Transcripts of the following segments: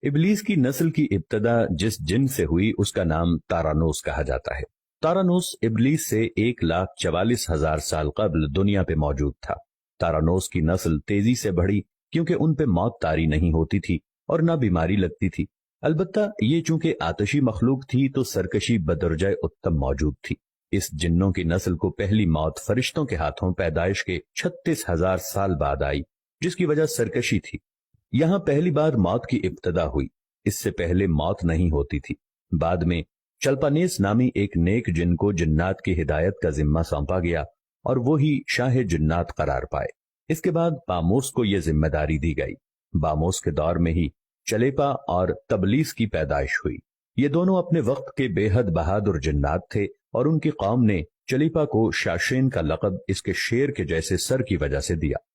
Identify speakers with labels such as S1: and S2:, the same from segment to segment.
S1: इबलीस की नस्ल की इब्तदा जिस जिन से हुई उसका नाम तारानोस कहा जाता है। तारानोस इबलीस से 1,44,000 साल कबल दुनिया पे मौजूद था। तारानोस की नस्ल तेजी से बढ़ी क्योंकि उन पे मौत तारी नहीं होती थी और ना बीमारी लगती थी। अलबत्ता ये चूंकि आतशी मखलूक थी तो सरकशी बदरजाए उत्तम मौजूद थी। इस जिन्नों की नस्ल को पहली मौत फरिश्तों के हाथों पैदाइश के 36,000 साल बाद आई, जिसकी वजह सरकशी थी। यहां पहली बार मौत की इब्तदा हुई। इससे पहले मौत नहीं होती थी। बाद में चल्पानेस नामी एक नेक जिन को जिन्नात की हिदायत का जिम्मा सौंपा गया और वो ही शाह जिन्नात करार पाए। इसके बाद बामोस को यह जिम्मेदारी दी गई। बामोस के दौर में ही चलेपा और तबलीस की पैदाइश हुई। ये दोनों अपने वक्त के बेहद बहादुर जिन्नात थे और उनकी कौम ने चलीपा को शाशेन का लक़ब इसके शेर के जैसे सर की वजह से दिया।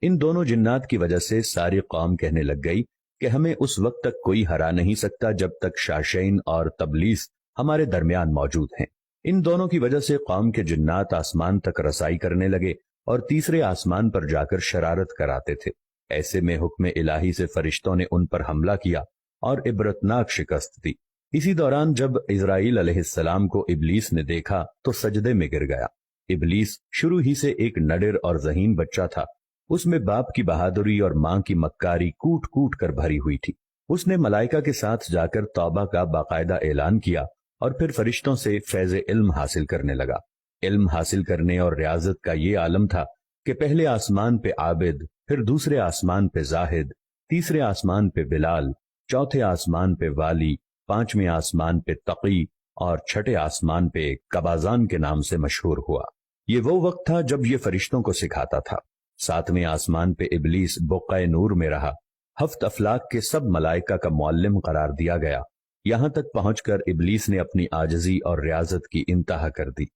S1: इन दोनों जिन्नात की वजह से सारी कौम कहने लग गई कि हमें उस वक्त तक कोई हरा नहीं सकता जब तक शाशेन और तबलीस हमारे दरमियान मौजूद हैं। इन दोनों की वजह से कौम के जिन्नात आसमान तक रसाई करने लगे और तीसरे आसमान पर जाकर शरारत कराते थे। ऐसे में हुक्म इलाही से फरिश्तों ने उन पर हमला किया और इबरतनाक शिकस्त दी। इसी दौरान जब इजराइल अलैहिस्सलाम को इबलीस ने देखा तो सजदे में गिर गया। इबलीस शुरू ही से एक नडर और ज़हीन बच्चा था। उसमें बाप की बहादुरी और मां की मक्कारी कूट कूट कर भरी हुई थी। उसने मलाइका के साथ जाकर तौबा का बाकायदा ऐलान किया और फिर फरिश्तों से फैज़ इल्म हासिल करने लगा। इल्म हासिल करने और रियाजत का ये आलम था कि पहले आसमान पे आबिद, फिर दूसरे आसमान पे जाहिद, तीसरे आसमान पे बिलाल, चौथे आसमान पे वाली, पांचवें आसमान पे तकी और छठे आसमान पे कबाजान के नाम से मशहूर हुआ। ये वो वक्त था जब ये फरिश्तों को सिखाता था। सातवें आसमान पे इबलीस बुक़्क़ाए नूर में रहा। हफ्त अफलाक के सब मलाइका का मुअल्लिम करार दिया गया। यहां तक पहुंचकर इबलीस ने अपनी आजजी और रियाजत की इंतहा कर दी।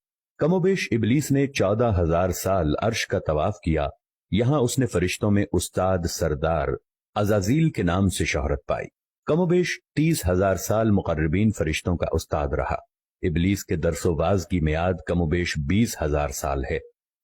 S1: कमोबेश इबलीस ने 14,000 साल अर्श का तवाफ किया। यहां उसने फरिश्तों में उस्ताद सरदार अजाजील के नाम से शोहरत पाई। कमोबेश 30,000 साल मुकर्रबीन फरिश्तों का उस्ताद रहा। इबलीस के दरसोबाज की मियाद कमोबेश 20,000 साल है।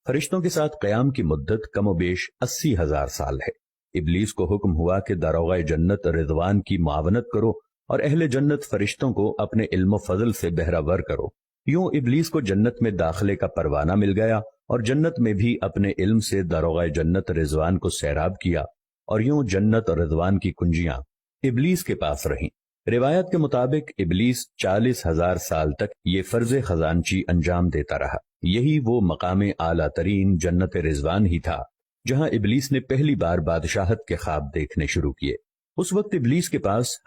S1: फरिश्तों के साथ क़याम की मुद्दत कमोबेश 80,000 साल है। इबलीस को हुक्म हुआ कि दारोगा जन्नत रिजवान की मुआवनत करो और अहले जन्नत फरिश्तों को अपने इल्म फजल से बहरावर करो। यूं इबलीस को जन्नत में दाखिले का परवाना मिल गया और जन्नत में भी अपने इल्म से दारोगा जन्नत रिजवान को सैराब किया और यूं जन्नत और रिजवान की कुंजियां इबलीस के पास रहीं। रिवायत के मुताबिक इबलीस 40,000 साल तक ये फर्ज खजानची अंजाम देता रहा। यही वो मकाम आला तरीन जन्नत रिजवान ही था जहां इबलीस ने पहली बार बादशाहत के ख्वाब देखने शुरू किए। उस वक्त इबलीस के पास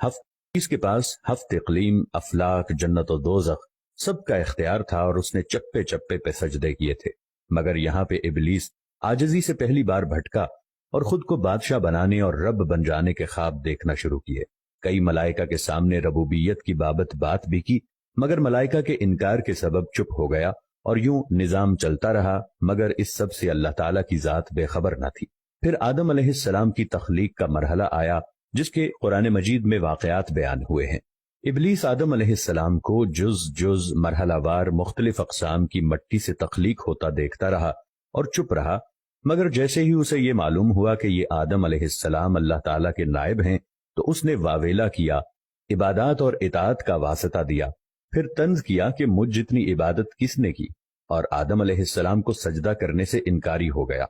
S1: हफ्त इक़लीम, अफलाक, जन्नत और दोज़ख सबका इख्तियार था और उसने चप्पे चप्पे पे सजदे किए थे। मगर यहाँ पे इबलीस आजिज़ी से पहली बार भटका और खुद को बादशाह बनाने और रब बन जाने के ख्वाब देखना शुरू किए। कई मलाइका के सामने रबूबियत की बात भी की, मगर मलाइका के इनकार के सबब चुप हो गया और यूं निजाम चलता रहा। मगर इस सब से अल्लाह ताला की जात बेखबर न थी। फिर आदम अलैहिस्सलाम की तख्लीक का मरहला आया जिसके कुरान मजीद में वाक़यात बयान हुए हैं। इबलीस आदम अलैहिस्सलाम को जुज जुज मरहलावार मुख्तलिफ अक़साम की मट्टी से तख्लीक होता देखता रहा और चुप रहा। मगर जैसे ही उसे ये मालूम हुआ कि ये आदम अलैहिस्सलाम अल्लाह ताला के नायब हैं तो उसने वावेला किया, इबादत और इताअत का वास्ता दिया। फिर तंज किया कि मुझ जितनी इबादत किसने की, और आदम अलैहिस्सलाम को सजदा करने से इनकारी हो गया।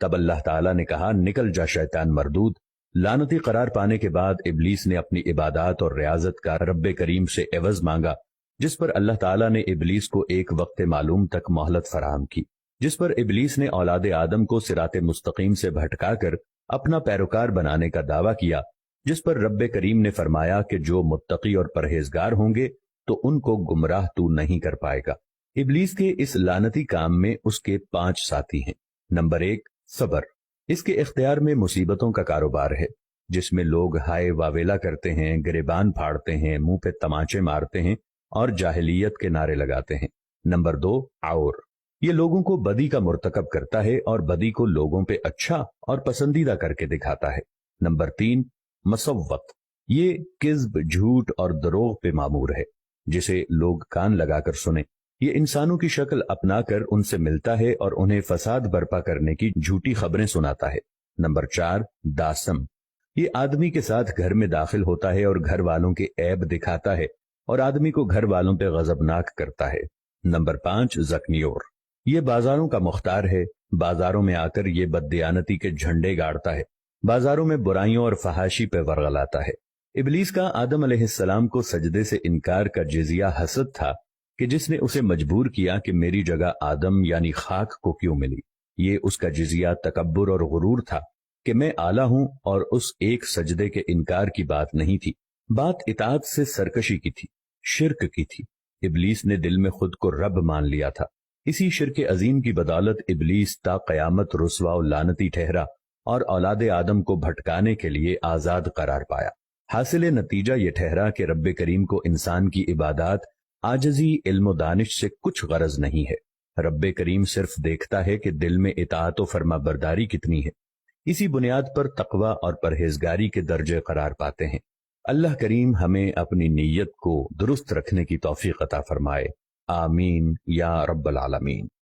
S1: तब अल्लाह ताला ने कहा, निकल जा शैतान मरदूद। लानती करार पाने के बाद इबलीस ने अपनी इबादत और रियाजत का रब्बे करीम से एवज मांगा, जिस पर अल्लाह ताला ने इबलीस को एक वक्त मालूम तक मोहलत फराहम की, जिस पर इबलीस ने औलाद आदम को सिराते मुस्तकीम से भटकाकर अपना पैरोकार बनाने का दावा किया, जिस पर रब्बे करीम ने फरमाया कि जो मुत्तकी और परहेजगार होंगे तो उनको गुमराह तू नहीं कर पाएगा। इबलीस के इस लानती काम में उसके 5 साथी हैं। नंबर 1, सबर। इसके इख्तियार में मुसीबतों का कारोबार है, जिसमें लोग हाय वावेला करते हैं, गिरेबान फाड़ते हैं, मुंह पे तमाचे मारते हैं और जाहिलियत के नारे लगाते हैं। नंबर 2, और ये लोगों को बदी का मुर्तकब करता है और बदी को लोगों पे अच्छा और पसंदीदा करके दिखाता है। नंबर 3, मसव्वत। ये किज़्ब, झूठ और दरोग पे मामूर है, जिसे लोग कान लगाकर सुने। ये इंसानों की शक्ल अपनाकर उनसे मिलता है और उन्हें फसाद बर्पा करने की झूठी खबरें सुनाता है। नंबर 4, दासम। یہ آدمی کے ساتھ گھر میں داخل ہوتا ہے اور گھر والوں کے عیب دکھاتا ہے اور آدمی کو گھر والوں پہ غضبناک کرتا ہے۔ نمبر 5، زکنیور، یہ بازاروں کا مختار ہے، بازاروں میں آ کر یہ بددیانتی کے جھنڈے گاڑتا ہے، بازاروں میں برائیوں اور فحاشی پہ ورغلاتا ہے۔ ابلیس کا آدم علیہ السلام کو سجدے سے انکار کا جزیہ حسد تھا کہ جس نے اسے مجبور کیا کہ میری جگہ آدم یعنی خاک کو کیوں ملی۔ یہ اس کا جزیہ تکبر اور غرور تھا کہ میں اعلیٰ ہوں، اور اس ایک سجدے کے انکار کی بات نہیں تھی، بات اطاعت سے سرکشی کی تھی، شرک کی تھی۔ ابلیس نے دل میں خود کو رب مان لیا تھا۔ اسی شرک عظیم کی بدولت ابلیس تا قیامت رسوا و لعنتی ٹھہرا اور اولاد آدم کو بھٹکانے کے لیے آزاد قرار پایا۔ حاصل نتیجہ یہ ٹھہرا کہ رب کریم کو انسان کی عبادات، عاجزی، علم و دانش سے کچھ غرض نہیں ہے۔ رب کریم صرف دیکھتا ہے کہ دل میں اطاعت و فرما برداری کتنی ہے۔ اسی بنیاد پر تقوی اور پرہیزگاری کے درجے قرار پاتے ہیں۔ اللہ کریم ہمیں اپنی نیت کو درست رکھنے کی توفیق عطا فرمائے، آمین یا رب العالمین۔